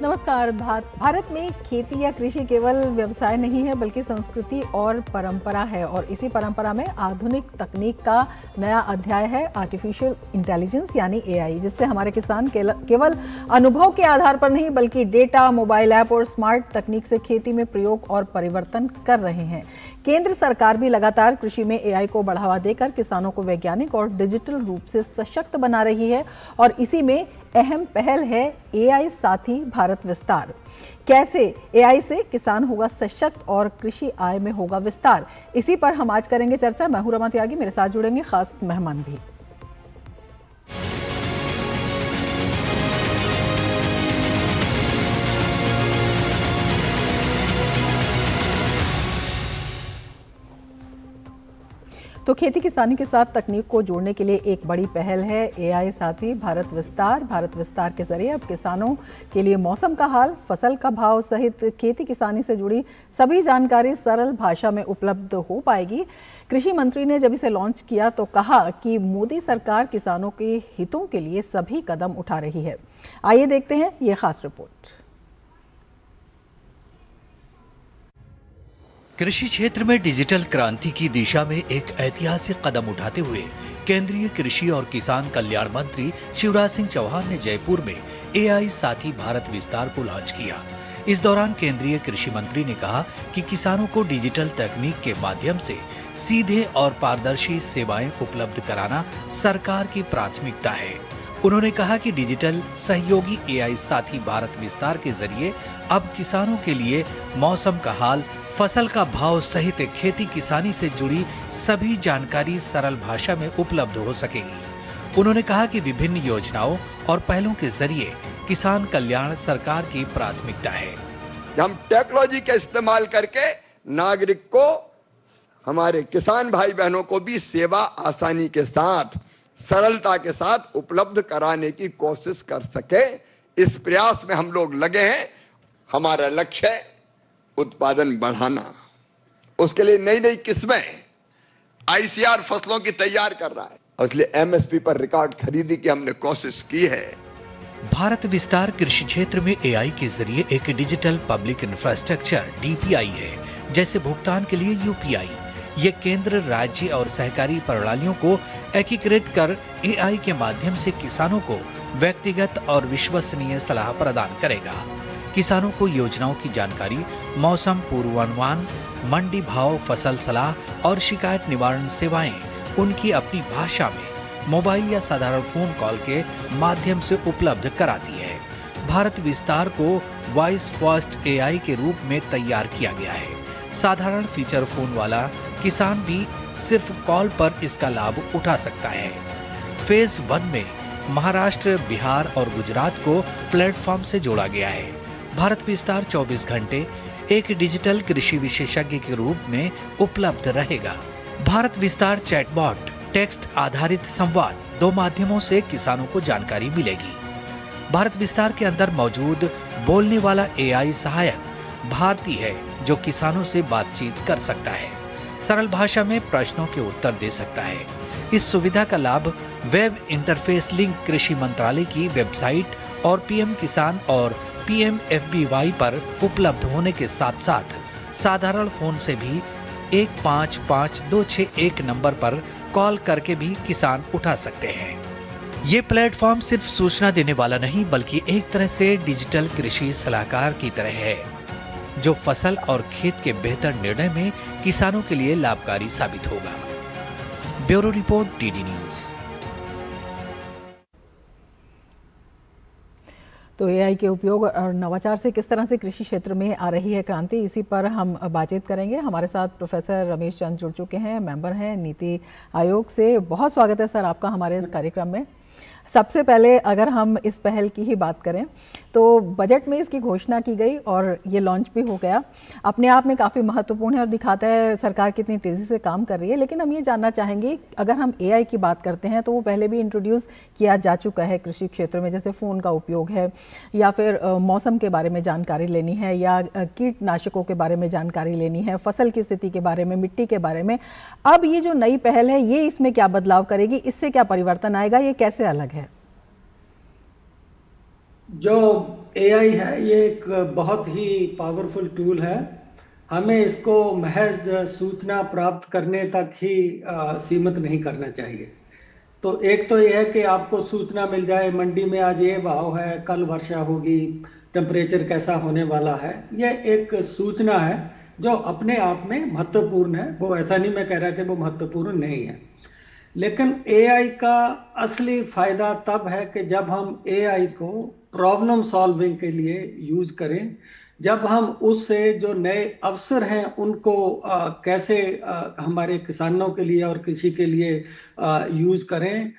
नमस्कार। भारत में खेती या कृषि केवल व्यवसाय नहीं है बल्कि संस्कृति और परंपरा है, और इसी परंपरा में आधुनिक तकनीक का नया अध्याय है आर्टिफिशियल इंटेलिजेंस यानी एआई, जिससे हमारे किसान केवल अनुभव के आधार पर नहीं बल्कि डेटा, मोबाइल ऐप और स्मार्ट तकनीक से खेती में प्रयोग और परिवर्तन कर रहे हैं। केंद्र सरकार भी लगातार कृषि में एआई को बढ़ावा देकर किसानों को वैज्ञानिक और डिजिटल रूप से सशक्त बना रही है, और इसी में अहम पहल है एआई साथी भारत विस्तार। कैसे एआई से किसान होगा सशक्त और कृषि आय में होगा विस्तार, इसी पर हम आज करेंगे चर्चा। मैं हूं रमा त्यागी, मेरे साथ जुड़ेंगे खास मेहमान भी। तो खेती किसानी के साथ तकनीक को जोड़ने के लिए एक बड़ी पहल है एआई साथी भारत विस्तार। भारत विस्तार के जरिए अब किसानों के लिए मौसम का हाल, फसल का भाव सहित खेती किसानी से जुड़ी सभी जानकारी सरल भाषा में उपलब्ध हो पाएगी। कृषि मंत्री ने जब इसे लॉन्च किया तो कहा कि मोदी सरकार किसानों के हितों के लिए सभी कदम उठा रही है। आइए देखते हैं ये खास रिपोर्ट। कृषि क्षेत्र में डिजिटल क्रांति की दिशा में एक ऐतिहासिक कदम उठाते हुए केंद्रीय कृषि और किसान कल्याण मंत्री शिवराज सिंह चौहान ने जयपुर में एआई साथी भारत विस्तार को लॉन्च किया। इस दौरान केंद्रीय कृषि मंत्री ने कहा कि किसानों को डिजिटल तकनीक के माध्यम से सीधे और पारदर्शी सेवाएं उपलब्ध कराना सरकार की प्राथमिकता है। उन्होंने कहा कि डिजिटल सहयोगी एआई साथी भारत विस्तार के जरिए अब किसानों के लिए मौसम का हाल, फसल का भाव सहित खेती किसानी से जुड़ी सभी जानकारी सरल भाषा में उपलब्ध हो सकेगी। उन्होंने कहा कि विभिन्न योजनाओं और पहलों के जरिए किसान कल्याण सरकार की प्राथमिकता है। हम टेक्नोलॉजी का इस्तेमाल करके नागरिक को, हमारे किसान भाई बहनों को भी सेवा आसानी के साथ, सरलता के साथ उपलब्ध कराने की कोशिश कर सके, इस प्रयास में हम लोग लगे हैं। हमारा लक्ष्य है उत्पादन बढ़ाना। उसके लिए नई नई किस्में आईसीआर फसलों की तैयार कर रहा है, और इसलिए एमएसपी पर रिकॉर्ड खरीदी की हमने कोशिश की है। भारत विस्तार कृषि क्षेत्र में एआई के जरिए एक डिजिटल पब्लिक इंफ्रास्ट्रक्चर डीपीआई है, जैसे भुगतान के लिए यूपीआई। ये केंद्र, राज्य और सहकारी प्रणालियों को एकीकृत कर एआई के माध्यम से किसानों को व्यक्तिगत और विश्वसनीय सलाह प्रदान करेगा। किसानों को योजनाओं की जानकारी, मौसम पूर्वानुमान, मंडी भाव, फसल सलाह और शिकायत निवारण सेवाएं उनकी अपनी भाषा में मोबाइल या साधारण फोन कॉल के माध्यम से उपलब्ध कराती है। भारत विस्तार को वॉइस फर्स्ट एआई के रूप में तैयार किया गया है। साधारण फीचर फोन वाला किसान भी सिर्फ कॉल पर इसका लाभ उठा सकता है। फेज 1 में महाराष्ट्र, बिहार और गुजरात को प्लेटफॉर्म से जोड़ा गया है। भारत विस्तार 24 घंटे एक डिजिटल कृषि विशेषज्ञ के रूप में उपलब्ध रहेगा। भारत विस्तार चैटबॉट, टेक्स्ट आधारित संवाद, 2 माध्यमों से किसानों को जानकारी मिलेगी। भारत विस्तार के अंदर मौजूद बोलने वाला एआई सहायक भारती है, जो किसानों से बातचीत कर सकता है, सरल भाषा में प्रश्नों के उत्तर दे सकता है। इस सुविधा का लाभ वेब इंटरफेस लिंक कृषि मंत्रालय की वेबसाइट और पीएम किसान और PMFBY पर उपलब्ध होने के साथ साथ साधारण फोन से भी 155261 नंबर पर कॉल करके भी किसान उठा सकते हैं। ये प्लेटफॉर्म सिर्फ सूचना देने वाला नहीं बल्कि एक तरह से डिजिटल कृषि सलाहकार की तरह है, जो फसल और खेत के बेहतर निर्णय में किसानों के लिए लाभकारी साबित होगा। Bureau report, DD news. तो एआई के उपयोग और नवाचार से किस तरह से कृषि क्षेत्र में आ रही है क्रांति, इसी पर हम बातचीत करेंगे। हमारे साथ प्रोफेसर रमेश चंद जुड़ चुके हैं, मेंबर हैं नीति आयोग से। बहुत स्वागत है सर आपका हमारे इस कार्यक्रम में। सबसे पहले अगर हम इस पहल की ही बात करें तो बजट में इसकी घोषणा की गई और ये लॉन्च भी हो गया, अपने आप में काफ़ी महत्वपूर्ण है और दिखाता है सरकार कितनी तेज़ी से काम कर रही है। लेकिन हम ये जानना चाहेंगे, अगर हम एआई की बात करते हैं तो वो पहले भी इंट्रोड्यूस किया जा चुका है कृषि क्षेत्र में, जैसे फ़ोन का उपयोग है या फिर मौसम के बारे में जानकारी लेनी है या कीटनाशकों के बारे में जानकारी लेनी है, फसल की स्थिति के बारे में, मिट्टी के बारे में। अब ये जो नई पहल है ये इसमें क्या बदलाव करेगी, इससे क्या परिवर्तन आएगा, ये कैसे अलग है? जो एआई है ये एक बहुत ही पावरफुल टूल है। हमें इसको महज सूचना प्राप्त करने तक ही सीमित नहीं करना चाहिए। तो एक तो यह है कि आपको सूचना मिल जाए, मंडी में आज ये भाव है, कल वर्षा होगी, टेम्परेचर कैसा होने वाला है। यह एक सूचना है जो अपने आप में महत्वपूर्ण है। वो ऐसा नहीं मैं कह रहा कि वो महत्वपूर्ण नहीं है, लेकिन एआई का असली फायदा तब है कि जब हम एआई को प्रॉब्लम सॉल्विंग के लिए यूज करें, जब हम उससे जो नए अवसर हैं उनको कैसे हमारे किसानों के लिए और कृषि के लिए यूज करें,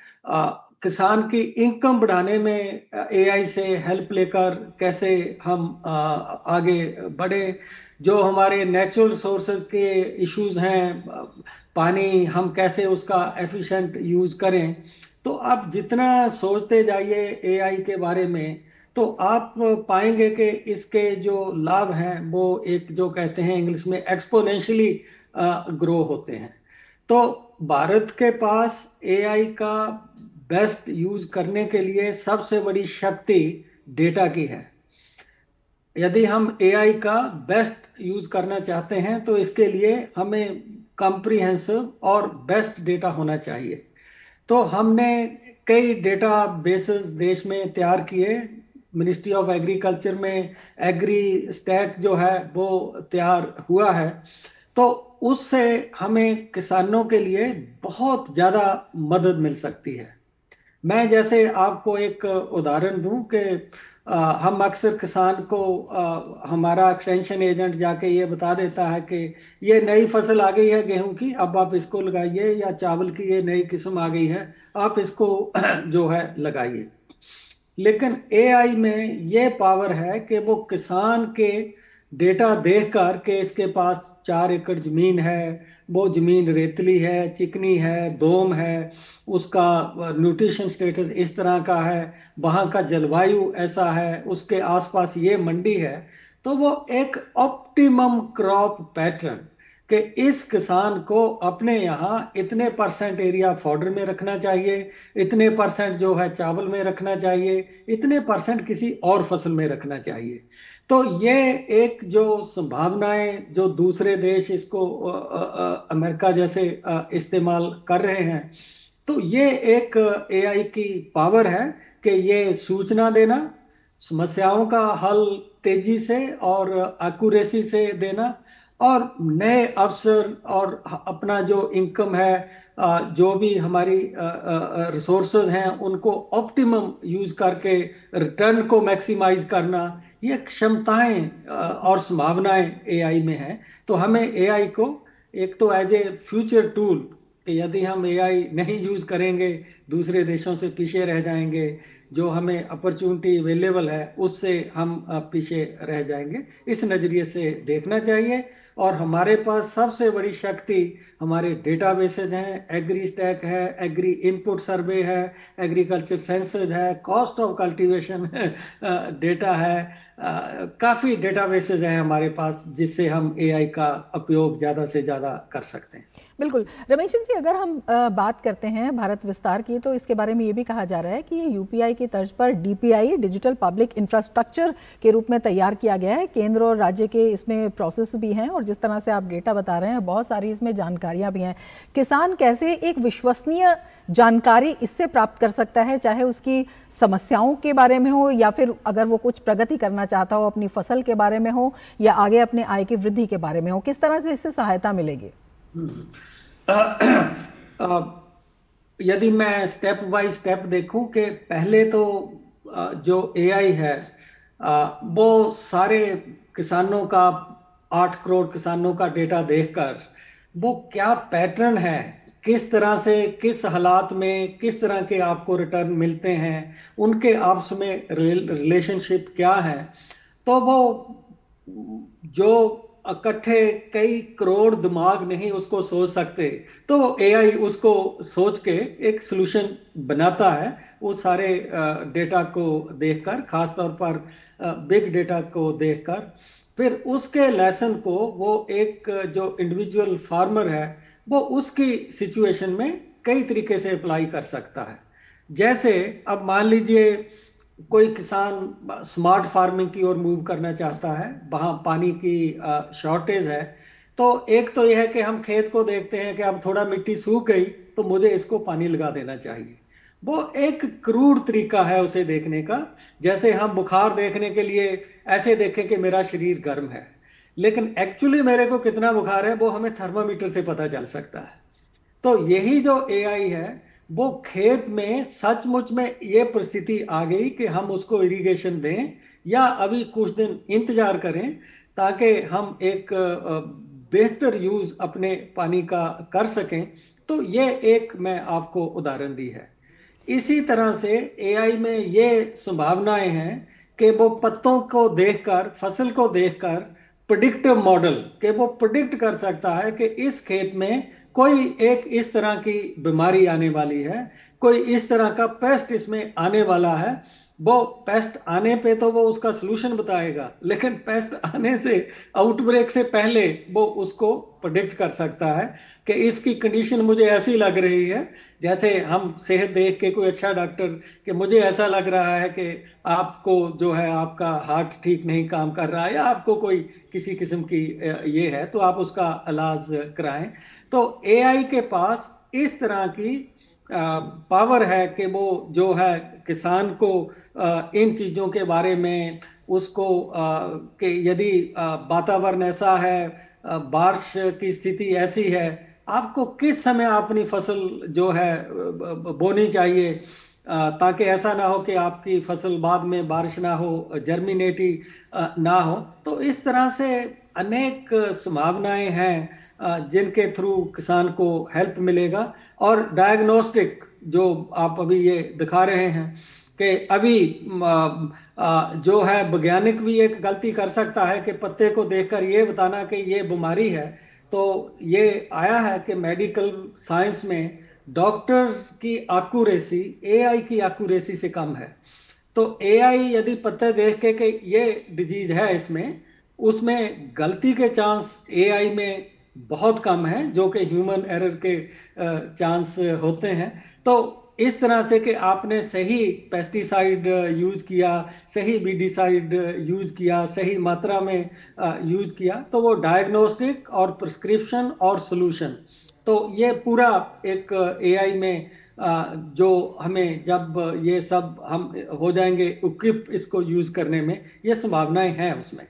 किसान की इनकम बढ़ाने में एआई से हेल्प लेकर कैसे हम आगे बढ़े, जो हमारे नेचुरल रिसोर्सेज के इश्यूज हैं, पानी हम कैसे उसका एफिशिएंट यूज करें। तो आप जितना सोचते जाइए एआई के बारे में, तो आप पाएंगे कि इसके जो लाभ हैं वो एक जो कहते हैं इंग्लिश में एक्सपोनेंशियली ग्रो होते हैं। तो भारत के पास एआई का बेस्ट यूज करने के लिए सबसे बड़ी शक्ति डेटा की है। यदि हम एआई का बेस्ट यूज करना चाहते हैं तो इसके लिए हमें कॉम्प्रिहेंसिव और बेस्ट डेटा होना चाहिए। तो हमने कई डेटा बेसेस देश में तैयार किए। मिनिस्ट्री ऑफ एग्रीकल्चर में एग्री स्टैक जो है वो तैयार हुआ है। तो उससे हमें किसानों के लिए बहुत ज़्यादा मदद मिल सकती है। मैं जैसे आपको एक उदाहरण दूं कि हम अक्सर किसान को हमारा एक्सटेंशन एजेंट जाके ये बता देता है कि ये नई फसल आ गई है गेहूं की, अब आप इसको लगाइए, या चावल की ये नई किस्म आ गई है, आप इसको जो है लगाइए। लेकिन एआई में ये पावर है कि वो किसान के डेटा देखकर के इसके पास 4 एकड़ जमीन है, वो जमीन रेतली है, चिकनी है, दोम है, उसका न्यूट्रिशन स्टेटस इस तरह का है, वहाँ का जलवायु ऐसा है, उसके आसपास ये मंडी है, तो वो एक ऑप्टिमम क्रॉप पैटर्न कि इस किसान को अपने यहाँ इतने % एरिया फॉडर में रखना चाहिए, इतने % जो है चावल में रखना चाहिए, इतने % किसी और फसल में रखना चाहिए। तो ये एक जो संभावनाएं जो दूसरे देश इसको अमेरिका जैसे इस्तेमाल कर रहे हैं, तो ये एक एआई की पावर है कि ये सूचना देना, समस्याओं का हल तेजी से और एक्यूरेसी से देना, और नए अवसर और अपना जो इनकम है, जो भी हमारी रिसोर्सेज हैं उनको ऑप्टिमम यूज करके रिटर्न को मैक्सिमाइज करना, ये क्षमताएं और संभावनाएं एआई में है। तो हमें एआई को एक तो एज ए फ्यूचर टूल कि यदि हम एआई नहीं यूज करेंगे दूसरे देशों से पीछे रह जाएंगे, जो हमें अपॉर्चुनिटी अवेलेबल है उससे हम पीछे रह जाएंगे, इस नज़रिए से देखना चाहिए। और हमारे पास सबसे बड़ी शक्ति हमारे डेटाबेसेस हैं, एग्री स्टैक है, एग्री इनपुट सर्वे है, एग्रीकल्चर सेंसस है, कॉस्ट ऑफ कल्टीवेशन डेटा है, काफ़ी डेटाबेसेस हैं हमारे पास जिससे हम एआई का उपयोग ज़्यादा से ज़्यादा कर सकते हैं। बिल्कुल रमेश जी, अगर हम बात करते हैं भारत विस्तार की, तो इसके बारे में ये भी कहा जा रहा है कि ये यूपीआई की तर्ज पर डीपीआई डिजिटल पब्लिक इंफ्रास्ट्रक्चर के रूप में तैयार किया गया है। केंद्र और राज्य के इसमें प्रोसेस भी हैं और जिस तरह से आप डेटा बता रहे हैं बहुत सारी इसमें जानकारियां भी हैं। किसान कैसे एक विश्वसनीय जानकारी इससे प्राप्त कर सकता है, चाहे उसकी समस्याओं के बारे में हो या फिर अगर वो कुछ प्रगति करना चाहता हो अपनी फसल के बारे में हो या आगे अपने आय की वृद्धि के बारे में हो, किस तरह से इससे सहायता मिलेगी? यदि मैं स्टेप बाय स्टेप देखूं कि पहले तो जो एआई है वो सारे किसानों का 8 करोड़ किसानों का डेटा देखकर वो क्या पैटर्न है, किस तरह से किस हालात में किस तरह के आपको रिटर्न मिलते हैं, उनके आपस में रिलेशनशिप क्या है, तो वो जो इकट्ठे कई करोड़ दिमाग नहीं उसको सोच सकते, तो एआई उसको सोच के एक सॉल्यूशन बनाता है वो सारे डेटा को देखकर, खासतौर पर बिग डेटा को देखकर। फिर उसके लेसन को वो एक जो इंडिविजुअल फार्मर है वो उसकी सिचुएशन में कई तरीके से अप्लाई कर सकता है। जैसे अब मान लीजिए कोई किसान स्मार्ट फार्मिंग की ओर मूव करना चाहता है, वहाँ पानी की शॉर्टेज है, तो एक तो यह है कि हम खेत को देखते हैं कि अब थोड़ा मिट्टी सूख गई तो मुझे इसको पानी लगा देना चाहिए। वो एक क्रूर तरीका है उसे देखने का, जैसे हम बुखार देखने के लिए ऐसे देखें कि मेरा शरीर गर्म है, लेकिन एक्चुअली मेरे को कितना बुखार है वो हमें थर्मामीटर से पता चल सकता है। तो यही जो एआई है वो खेत में सचमुच में ये परिस्थिति आ गई कि हम उसको इरिगेशन दें या अभी कुछ दिन इंतजार करें ताकि हम एक बेहतर यूज अपने पानी का कर सकें। तो ये एक मैं आपको उदाहरण दी है। इसी तरह से एआई में ये संभावनाएं हैं कि वो पत्तों को देखकर, फसल को देखकर प्रिडिक्टिव मॉडल कि वो प्रिडिक्ट कर सकता है कि इस खेत में कोई एक इस तरह की बीमारी आने वाली है, कोई इस तरह का पेस्ट इसमें आने वाला है। वो पेस्ट आने पे तो वो उसका सलूशन बताएगा, लेकिन पेस्ट आने से, आउटब्रेक से पहले वो उसको प्रेडिक्ट कर सकता है कि इसकी कंडीशन मुझे ऐसी लग रही है। जैसे हम सेहत देख के कोई अच्छा डॉक्टर कि मुझे ऐसा लग रहा है कि आपको जो है आपका हार्ट ठीक नहीं काम कर रहा है या आपको कोई किसी किस्म की ये है, तो आप उसका इलाज कराएं। तो एआई के पास इस तरह की पावर है कि वो जो है किसान को इन चीज़ों के बारे में उसको कि यदि वातावरण ऐसा है, बारिश की स्थिति ऐसी है, आपको किस समय अपनी फसल जो है बोनी चाहिए, ताकि ऐसा ना हो कि आपकी फसल बाद में बारिश ना हो, जर्मिनेटी ना हो। तो इस तरह से अनेक संभावनाएं हैं जिनके थ्रू किसान को हेल्प मिलेगा। और डायग्नोस्टिक जो आप अभी ये दिखा रहे हैं कि अभी जो है वैज्ञानिक भी एक गलती कर सकता है कि पत्ते को देखकर ये बताना कि ये बीमारी है। तो ये आया है कि मेडिकल साइंस में डॉक्टर्स की एक्यूरेसी एआई की एक्यूरेसी से कम है। तो एआई यदि पत्ते देख के कि ये डिजीज है इसमें, उसमें गलती के चांस एआई में बहुत कम है जो कि ह्यूमन एरर के चांस होते हैं। तो इस तरह से कि आपने सही पेस्टिसाइड यूज किया, सही वीडिसाइड यूज किया, सही मात्रा में यूज किया, तो वो डायग्नोस्टिक और प्रिस्क्रिप्शन और सॉल्यूशन, तो ये पूरा एक एआई में जो हमें जब ये सब हम हो जाएंगे इक्विप इसको यूज करने में, ये संभावनाएं हैं उसमें।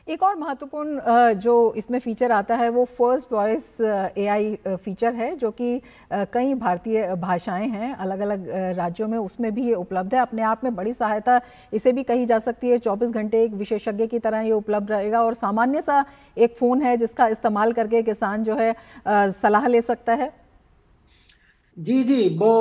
एक और महत्वपूर्ण जो इसमें फीचर आता है वो फर्स्ट वॉइस एआई फीचर है, जो कि कई भारतीय भाषाएं हैं अलग अलग राज्यों में, उसमें भी ये उपलब्ध है। अपने आप में बड़ी सहायता इसे भी कही जा सकती है। 24 घंटे एक विशेषज्ञ की तरह ये उपलब्ध रहेगा और सामान्य सा एक फ़ोन है जिसका इस्तेमाल करके किसान जो है सलाह ले सकता है। जी जी, वो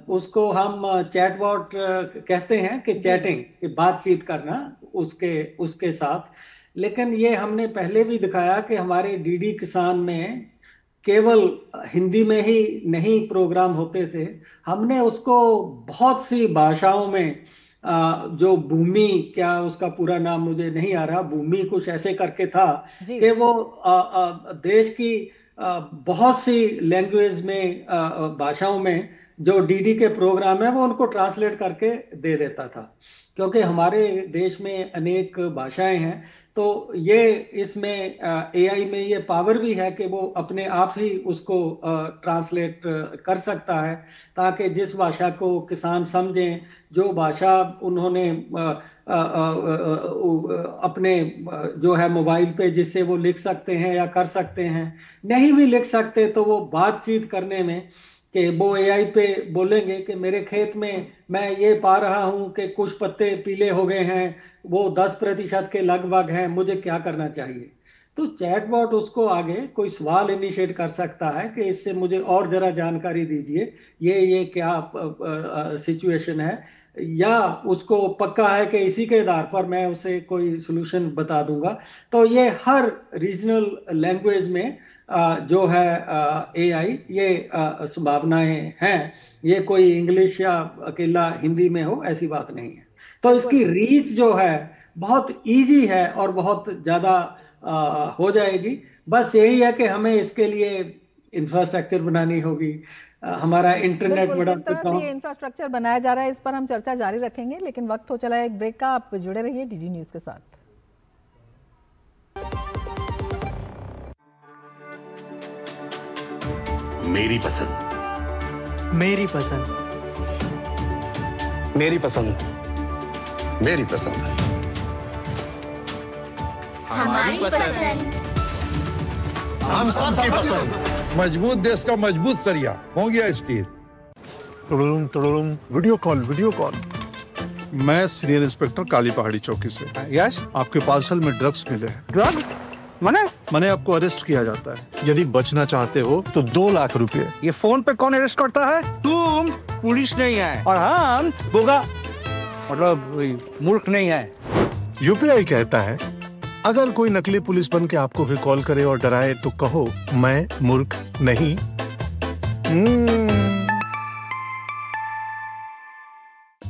उसको हम चैटबॉट कहते हैं कि चैटिंग, बातचीत करना उसके उसके साथ। लेकिन ये हमने पहले भी दिखाया कि हमारे डीडी किसान में केवल हिंदी में ही नहीं प्रोग्राम होते थे, हमने उसको बहुत सी भाषाओं में जो भूमि, क्या उसका पूरा नाम मुझे नहीं आ रहा, भूमि कुछ ऐसे करके था कि वो देश की बहुत सी लैंग्वेज में, भाषाओं में जो डीडी के प्रोग्राम है वो उनको ट्रांसलेट करके दे देता था। क्योंकि हमारे देश में अनेक भाषाएं हैं, तो ये इसमें एआई में ये पावर भी है कि वो अपने आप ही उसको ट्रांसलेट कर सकता है, ताकि जिस भाषा को किसान समझें, जो भाषा उन्होंने अपने जो है मोबाइल पे जिससे वो लिख सकते हैं या कर सकते हैं, नहीं भी लिख सकते तो वो बातचीत करने में कि वो एआई पे बोलेंगे कि मेरे खेत में मैं ये पा रहा हूं कि कुछ पत्ते पीले हो गए हैं, वो 10% के लगभग हैं, मुझे क्या करना चाहिए। तो चैटबॉट उसको आगे कोई सवाल इनिशिएट कर सकता है कि इससे मुझे और जरा जानकारी दीजिए, ये क्या सिचुएशन है, या उसको पक्का है कि इसी के आधार पर मैं उसे कोई सॉल्यूशन बता दूंगा। तो ये हर रीजनल लैंग्वेज में जो है एआई, ये संभावनाएं हैं। ये कोई इंग्लिश या अकेला हिंदी में हो ऐसी बात नहीं है। तो इसकी रीच जो है बहुत इजी है और बहुत ज़्यादा हो जाएगी। बस यही है कि हमें इसके लिए इंफ्रास्ट्रक्चर बनानी होगी, हमारा इंटरनेट बिल्कुल, बड़ा किस तरह से ये इंफ्रास्ट्रक्चर बनाया जा रहा है इस पर हम चर्चा जारी रखेंगे, लेकिन वक्त हो चला है एक ब्रेक का। आप जुड़े रहिए डीडी न्यूज के साथ। मेरी पसंद, मेरी पसंद, मेरी पसंद, मेरी पसंद, हमारी पसंद, हम सबकी पसंद। मजबूत देश का मजबूत सरिया हो गया स्टील। Video call. मैं सीनियर इंस्पेक्टर काली पहाड़ी चौकी से। यस, आपके पार्सल में ड्रग्स मिले हैं। ड्रग मैंने आपको अरेस्ट किया जाता है। यदि बचना चाहते हो तो 2 लाख रुपए। ये फोन पे कौन अरेस्ट करता है? तुम पुलिस नहीं है और हम बोगा मतलब मूर्ख नहीं है। यूपीआई कहता है अगर कोई नकली पुलिस बन के आपको भी कॉल करे और डराए तो कहो मैं मूर्ख नहीं।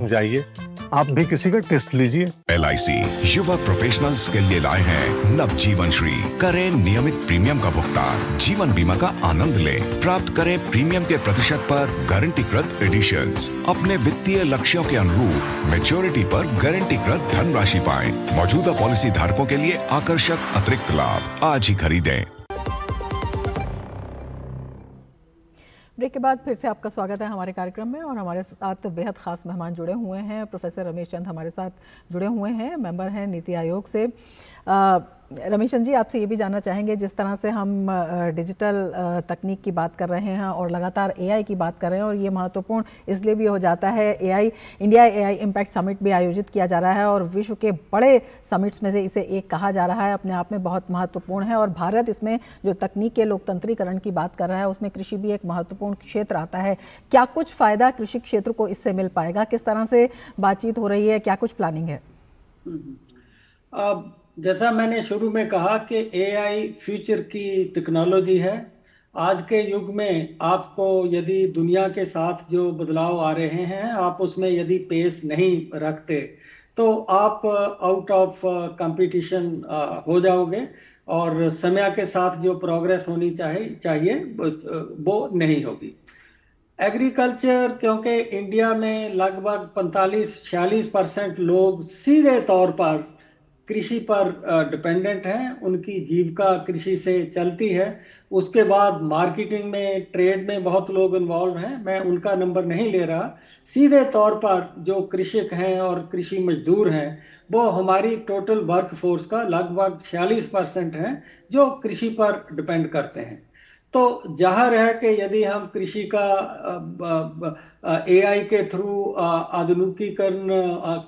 जाइए आप भी किसी का टेस्ट लीजिए। LIC युवा प्रोफेशनल्स के लिए लाए हैं नव जीवन श्री। करें नियमित प्रीमियम का भुगतान, जीवन बीमा का आनंद लें, प्राप्त करें प्रीमियम के प्रतिशत पर गारंटीकृत एडिशंस, अपने वित्तीय लक्ष्यों के अनुरूप मैच्योरिटी पर गारंटीकृत धनराशि पाएं। मौजूदा पॉलिसी धारकों के लिए आकर्षक अतिरिक्त लाभ आज ही खरीदें। ब्रेक के बाद फिर से आपका स्वागत है हमारे कार्यक्रम में, और हमारे साथ बेहद खास मेहमान जुड़े हुए हैं। प्रोफेसर रमेश चंद हमारे साथ जुड़े हुए हैं, मेंबर हैं नीति आयोग से। रमेश चंद जी, आपसे ये भी जानना चाहेंगे, जिस तरह से हम डिजिटल तकनीक की बात कर रहे हैं और लगातार एआई की बात कर रहे हैं, और ये महत्वपूर्ण इसलिए भी हो जाता है, इंडिया एआई इम्पैक्ट समिट भी आयोजित किया जा रहा है और विश्व के बड़े समिट्स में से इसे एक कहा जा रहा है, अपने आप में बहुत महत्वपूर्ण है। और भारत इसमें जो तकनीक के लोकतंत्रीकरण की बात कर रहा है उसमें कृषि भी एक महत्वपूर्ण क्षेत्र आता है। क्या कुछ फ़ायदा कृषि क्षेत्र को इससे मिल पाएगा? किस तरह से बातचीत हो रही है? क्या कुछ प्लानिंग है? जैसा मैंने शुरू में कहा कि एआई फ्यूचर की टेक्नोलॉजी है। आज के युग में आपको यदि दुनिया के साथ जो बदलाव आ रहे हैं, आप उसमें यदि पेस नहीं रखते तो आप आउट ऑफ कंपटीशन हो जाओगे, और समय के साथ जो प्रोग्रेस होनी चाहिए वो नहीं होगी। एग्रीकल्चर, क्योंकि इंडिया में लगभग 45-46% लोग सीधे तौर पर कृषि पर डिपेंडेंट हैं, उनकी जीविका कृषि से चलती है। उसके बाद मार्केटिंग में, ट्रेड में बहुत लोग इन्वॉल्व हैं, मैं उनका नंबर नहीं ले रहा। सीधे तौर पर जो कृषक हैं और कृषि मजदूर हैं, वो हमारी टोटल वर्क फोर्स का लगभग 46% हैं जो कृषि पर डिपेंड करते हैं। तो जाहिर है कि यदि हम कृषि का एआई के थ्रू आधुनिकीकरण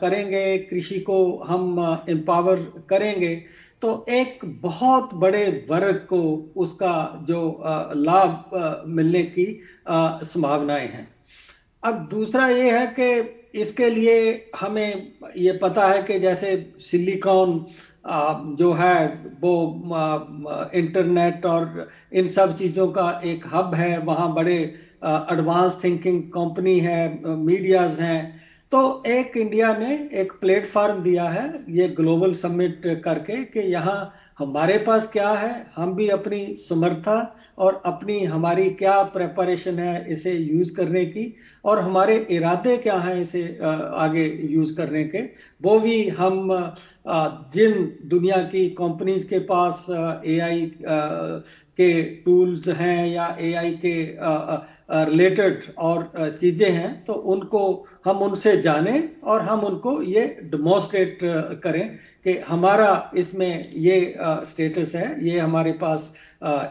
करेंगे, कृषि को हम एम्पावर करेंगे, तो एक बहुत बड़े वर्ग को उसका जो लाभ मिलने की संभावनाएं हैं। अब दूसरा ये है कि इसके लिए हमें ये पता है कि जैसे सिलिकॉन जो है वो इंटरनेट और इन सब चीज़ों का एक हब है, वहाँ बड़े एडवांस थिंकिंग कंपनी है, मीडियाज हैं। तो एक इंडिया ने एक प्लेटफॉर्म दिया है ये ग्लोबल समिट करके कि यहाँ हमारे पास क्या है, हम भी अपनी समर्था और अपनी हमारी क्या प्रेपरेशन है इसे यूज करने की, और हमारे इरादे क्या हैं इसे आगे यूज करने के, वो भी हम जिन दुनिया की कंपनीज के पास एआई के टूल्स हैं या एआई के रिलेटेड और चीज़ें हैं, तो उनको हम उनसे जानें और हम उनको ये डेमोन्स्ट्रेट करें कि हमारा इसमें ये स्टेटस है, ये हमारे पास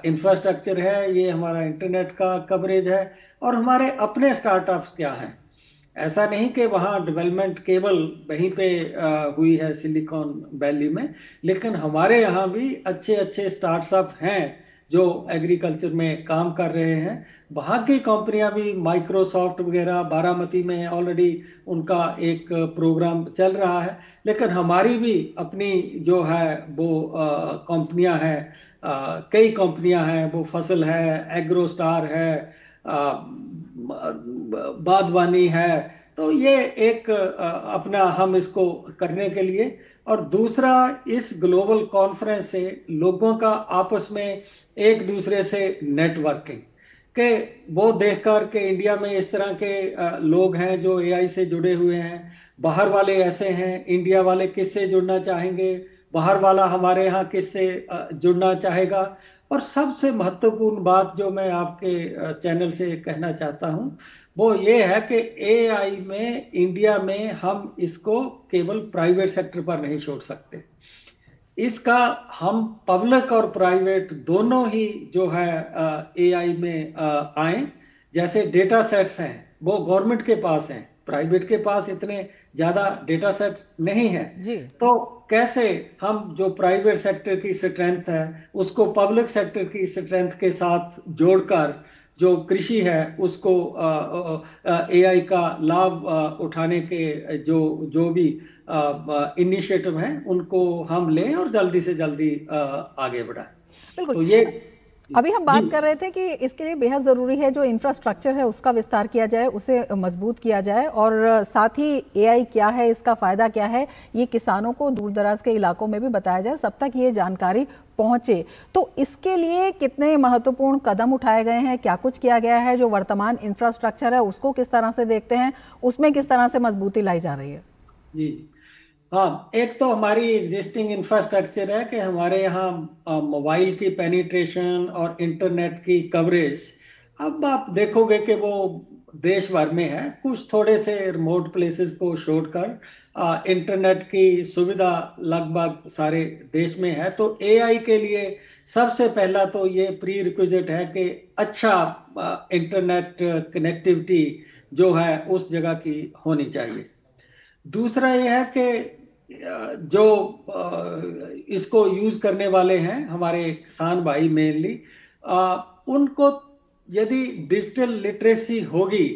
इंफ्रास्ट्रक्चर है, ये हमारा इंटरनेट का कवरेज है, और हमारे अपने स्टार्टअप्स क्या हैं। ऐसा नहीं कि वहाँ डेवलपमेंट केवल वहीं पे हुई है सिलिकॉन वैली में, लेकिन हमारे यहाँ भी अच्छे अच्छे स्टार्टअप हैं जो एग्रीकल्चर में काम कर रहे हैं। वहाँ की कंपनियां भी, माइक्रोसॉफ्ट वगैरह, बारामती में ऑलरेडी उनका एक प्रोग्राम चल रहा है, लेकिन हमारी भी अपनी जो है वो कंपनियां हैं, कई कंपनियां हैं, वो फसल है, एग्रोस्टार है, बागवानी है। तो ये एक अपना हम इसको करने के लिए, और दूसरा इस ग्लोबल कॉन्फ्रेंस से लोगों का आपस में एक दूसरे से नेटवर्किंग, कि वो देखकर कि इंडिया में इस तरह के लोग हैं जो एआई से जुड़े हुए हैं, बाहर वाले ऐसे हैं, इंडिया वाले किससे जुड़ना चाहेंगे, बाहर वाला हमारे यहाँ किससे जुड़ना चाहेगा। और सबसे महत्वपूर्ण बात जो मैं आपके चैनल से कहना चाहता हूँ वो ये है कि एआई में इंडिया में हम इसको केवल प्राइवेट सेक्टर पर नहीं छोड़ सकते, इसका हम पब्लिक और प्राइवेट दोनों ही जो है एआई में आए। जैसे डेटा सेट्स हैं वो गवर्नमेंट के पास हैं, प्राइवेट के पास इतने ज्यादा डेटा सेट नहीं है जी। तो कैसे हम जो प्राइवेट सेक्टर की स्ट्रेंथ है उसको पब्लिक सेक्टर की स्ट्रेंथ के साथ जोड़कर जो कृषि है उसको एआई का लाभ उठाने के जो भी इनिशिएटिव हैं उनको हम लें और जल्दी से जल्दी आगे बढ़ाएं। बिल्कुल। तो ये अभी हम बात कर रहे थे कि इसके लिए बेहद ज़रूरी है जो इंफ्रास्ट्रक्चर है उसका विस्तार किया जाए, उसे मजबूत किया जाए, और साथ ही एआई क्या है, इसका फ़ायदा क्या है, ये किसानों को दूर दराज के इलाकों में भी बताया जाए, सब तक ये जानकारी पहुंचे। तो इसके लिए कितने महत्वपूर्ण कदम उठाए गए हैं, क्या कुछ किया गया है, जो वर्तमान इंफ्रास्ट्रक्चर है उसको किस तरह से देखते हैं, उसमें किस तरह से मजबूती लाई जा रही है? जी हाँ, एक तो हमारी एग्जिस्टिंग इंफ्रास्ट्रक्चर है कि हमारे यहाँ मोबाइल की पेनिट्रेशन और इंटरनेट की कवरेज अब आप देखोगे कि वो देश भर में है, कुछ थोड़े से रिमोट प्लेसेस को छोड़कर इंटरनेट की सुविधा लगभग सारे देश में है। तो एआई के लिए सबसे पहला तो ये प्री रिक्विजिट है कि अच्छा इंटरनेट कनेक्टिविटी जो है उस जगह की होनी चाहिए। दूसरा ये है कि जो इसको यूज करने वाले हैं हमारे किसान भाई मेनली, उनको यदि डिजिटल लिटरेसी होगी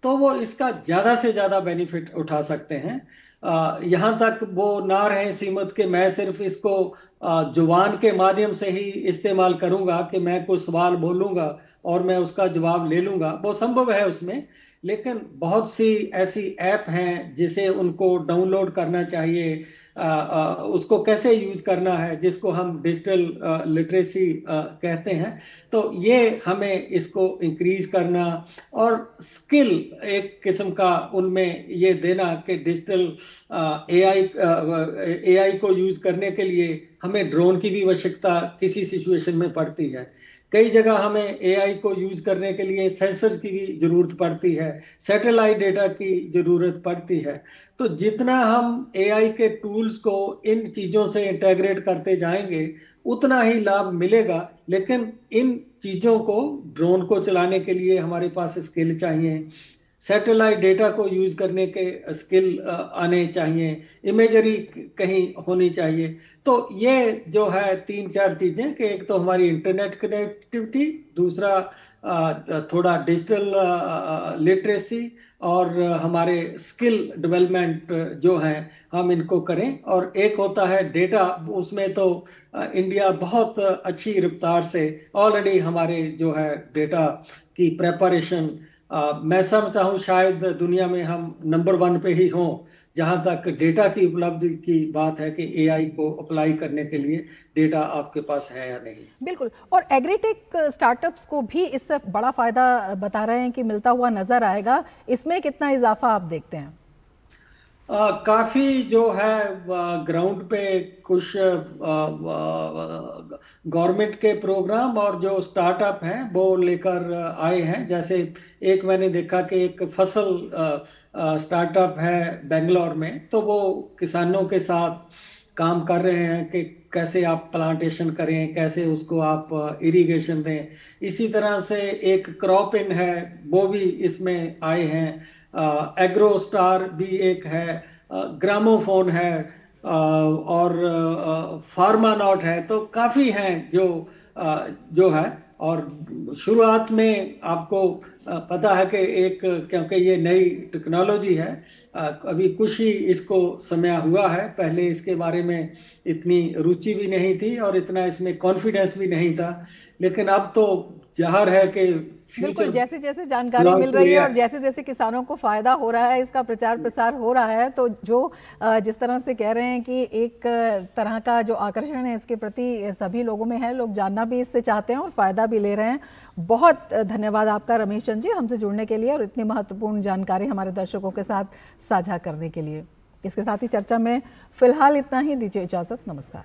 तो वो इसका ज्यादा से ज्यादा बेनिफिट उठा सकते हैं। यहाँ तक वो ना रहे सीमित कि मैं सिर्फ इसको जुबान के माध्यम से ही इस्तेमाल करूंगा कि मैं कुछ सवाल बोलूंगा और मैं उसका जवाब ले लूंगा, वो संभव है उसमें, लेकिन बहुत सी ऐसी ऐप हैं जिसे उनको डाउनलोड करना चाहिए, उसको कैसे यूज करना है, जिसको हम डिजिटल लिटरेसी कहते हैं। तो ये हमें इसको इंक्रीज करना और स्किल एक किस्म का उनमें ये देना कि डिजिटल एआई को यूज करने के लिए हमें ड्रोन की भी आवश्यकता किसी सिचुएशन में पड़ती है, कई जगह हमें एआई को यूज करने के लिए सेंसर्स की भी जरूरत पड़ती है, सैटेलाइट डेटा की जरूरत पड़ती है। तो जितना हम एआई के टूल्स को इन चीजों से इंटीग्रेट करते जाएंगे उतना ही लाभ मिलेगा, लेकिन इन चीजों को, ड्रोन को चलाने के लिए हमारे पास स्किल चाहिए, सैटेलाइट डेटा को यूज करने के स्किल आने चाहिए, इमेजरी कहीं होनी चाहिए। तो ये जो है 3-4 चीजें कि एक तो हमारी इंटरनेट कनेक्टिविटी, दूसरा थोड़ा डिजिटल लिटरेसी और हमारे स्किल डेवलपमेंट जो है हम इनको करें। और एक होता है डेटा, उसमें तो इंडिया बहुत अच्छी रफ्तार से ऑलरेडी हमारे जो है डेटा की प्रेपरेशन, मैं समझता हूँ शायद दुनिया में हम नंबर 1 पे ही हों जहां तक डेटा की उपलब्धि की बात है कि एआई को अप्लाई करने के लिए डेटा आपके पास है या नहीं। बिल्कुल। और एग्रीटेक स्टार्टअप्स को भी इससे बड़ा फायदा बता रहे हैं कि मिलता हुआ नजर आएगा, इसमें कितना इजाफा आप देखते हैं? काफी जो है ग्राउंड पे कुछ गवर्नमेंट के प्रोग्राम और जो स्टार्टअप हैं वो लेकर आए हैं। जैसे एक मैंने देखा कि एक फसल स्टार्टअप है बेंगलोर में, तो वो किसानों के साथ काम कर रहे हैं कि कैसे आप प्लांटेशन करें, कैसे उसको आप इरिगेशन दें। इसी तरह से एक क्रॉप इन है, वो भी इसमें आए हैं। एग्रो स्टार भी एक है, ग्रामोफोन है और फार्मानॉट है। तो काफ़ी हैं जो है। और शुरुआत में आपको पता है कि एक, क्योंकि ये नई टेक्नोलॉजी है, अभी कुछ ही इसको समय हुआ है, पहले इसके बारे में इतनी रुचि भी नहीं थी और इतना इसमें कॉन्फिडेंस भी नहीं था, लेकिन अब तो जाहिर है कि बिल्कुल, जैसे जैसे जानकारी मिल रही है और जैसे जैसे किसानों को फायदा हो रहा है, इसका प्रचार प्रसार हो रहा है, तो जो जिस तरह से कह रहे हैं कि एक तरह का जो आकर्षण है इसके प्रति सभी लोगों में है, लोग जानना भी इससे चाहते हैं और फायदा भी ले रहे हैं। बहुत धन्यवाद आपका रमेश चंद जी, हमसे जुड़ने के लिए और इतनी महत्वपूर्ण जानकारी हमारे दर्शकों के साथ साझा करने के लिए। इसके साथ ही चर्चा में फिलहाल इतना ही, दीजिए इजाजत, नमस्कार।